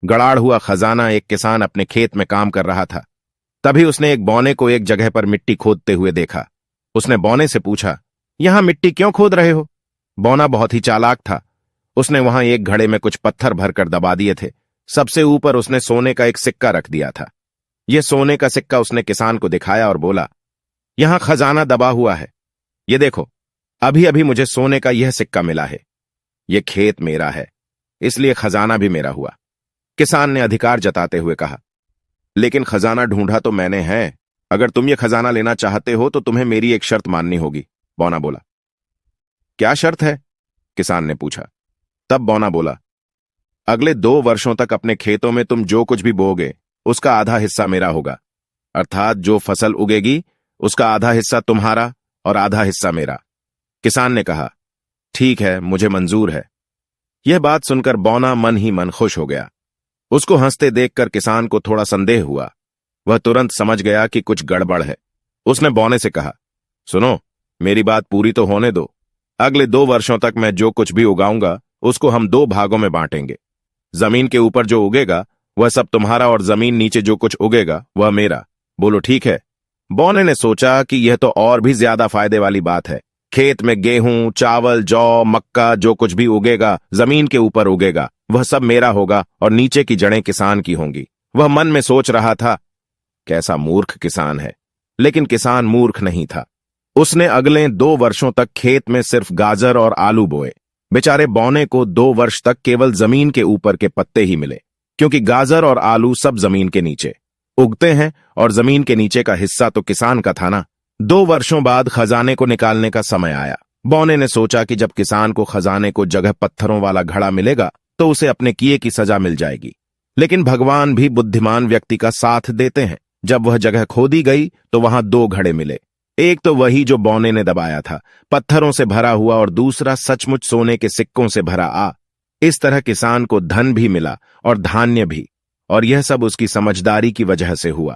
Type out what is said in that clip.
गड़ाड़ हुआ खजाना एक किसान अपने खेत में काम कर रहा था। तभी उसने एक बौने को एक जगह पर मिट्टी खोदते हुए देखा। उसने बौने से पूछा, यहां मिट्टी क्यों खोद रहे हो? बौना बहुत ही चालाक था। उसने वहां एक घड़े में कुछ पत्थर भरकर दबा दिए थे। सबसे ऊपर उसने सोने का एक सिक्का रख दिया था। यह सोने का सिक्का उसने किसान को दिखाया और बोला, यहां खजाना दबा हुआ है। ये देखो, अभी अभी मुझे सोने का यह सिक्का मिला है। यह खेत मेरा है, इसलिए खजाना भी मेरा हुआ। किसान ने अधिकार जताते हुए कहा, लेकिन खजाना ढूंढा तो मैंने है। अगर तुम यह खजाना लेना चाहते हो तो तुम्हें मेरी एक शर्त माननी होगी। बौना बोला। क्या शर्त है? किसान ने पूछा। तब बौना बोला, अगले 2 वर्षों तक अपने खेतों में तुम जो कुछ भी बोओगे उसका आधा हिस्सा मेरा होगा। अर्थात जो फसल उगेगी उसका आधा हिस्सा तुम्हारा और आधा हिस्सा मेरा। किसान ने कहा, ठीक है, मुझे मंजूर है। यह बात सुनकर बौना मन ही मन खुश हो गया। उसको हंसते देखकर किसान को थोड़ा संदेह हुआ। वह तुरंत समझ गया कि कुछ गड़बड़ है। उसने बौने से कहा, सुनो, मेरी बात पूरी तो होने दो। अगले 2 वर्षों तक मैं जो कुछ भी उगाऊंगा उसको हम 2 भागों में बांटेंगे। जमीन के ऊपर जो उगेगा वह सब तुम्हारा और जमीन नीचे जो कुछ उगेगा वह मेरा। बोलो ठीक है? बौने ने सोचा कि यह तो और भी ज्यादा फायदे वाली बात है। खेत में गेहूं, चावल, जौ, मक्का जो कुछ भी उगेगा जमीन के ऊपर उगेगा वह सब मेरा होगा और नीचे की जड़ें किसान की होंगी। वह मन में सोच रहा था, कैसा मूर्ख किसान है। लेकिन किसान मूर्ख नहीं था। उसने अगले 2 वर्षों तक खेत में सिर्फ गाजर और आलू बोए। बेचारे बौने को 2 वर्ष तक केवल जमीन के ऊपर के पत्ते ही मिले, क्योंकि गाजर और आलू सब जमीन के नीचे उगते हैं और जमीन के नीचे का हिस्सा तो किसान का था ना। 2 वर्षों बाद खजाने को निकालने का समय आया। बौने ने सोचा कि जब किसान को खजाने को जगह पत्थरों वाला घड़ा मिलेगा तो उसे अपने किए की सजा मिल जाएगी। लेकिन भगवान भी बुद्धिमान व्यक्ति का साथ देते हैं। जब वह जगह खोदी गई तो वहां 2 घड़े मिले। एक तो वही जो बौने ने दबाया था, पत्थरों से भरा हुआ, और दूसरा सचमुच सोने के सिक्कों से भरा आ। इस तरह किसान को धन भी मिला और धान्य भी, और यह सब उसकी समझदारी की वजह से हुआ।